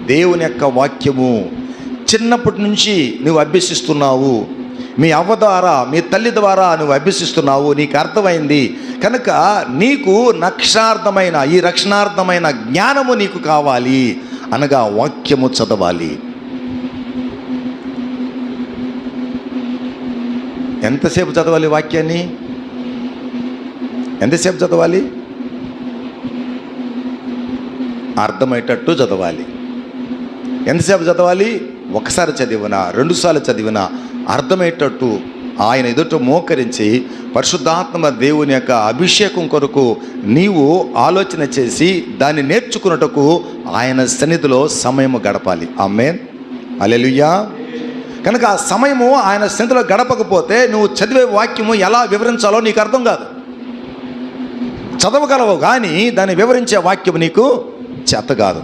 దేవుని యొక్క వాక్యము చిన్నప్పటి నుంచి నువ్వు అభ్యసిస్తున్నావు, మీ అవ్వ ద్వారా, మీ తల్లి ద్వారా నువ్వు అభ్యసిస్తున్నావు, నీకు అర్థమైంది కనుక నీకు నక్షార్థమైన ఈ రక్షణార్థమైన జ్ఞానము నీకు కావాలి అనగా వాక్యము చదవాలి. ఎంతసేపు చదవాలి వాక్యాన్ని? ఎంతసేపు చదవాలి? అర్థమయ్యేటట్టు చదవాలి. ఎంతసేపు చదవాలి? ఒకసారి చదివినా, రెండుసార్లు చదివినా అర్థమయ్యేటట్టు ఆయన ఎదుట మోకరించి పరిశుద్ధాత్మ దేవుని యొక్క అభిషేకం కొరకు నీవు ఆలోచన చేసి దాన్ని నేర్చుకున్నటకు ఆయన సన్నిధిలో సమయము గడపాలి. ఆమేన్, హల్లెలూయా. కనుక ఆ సమయము ఆయన సన్నిధిలో గడపకపోతే నువ్వు చదివే వాక్యము ఎలా వివరించాలో నీకు అర్థం కాదు. చదవగలవు కానీ దాన్ని వివరించే వాక్యం నీకు చేత కాదు.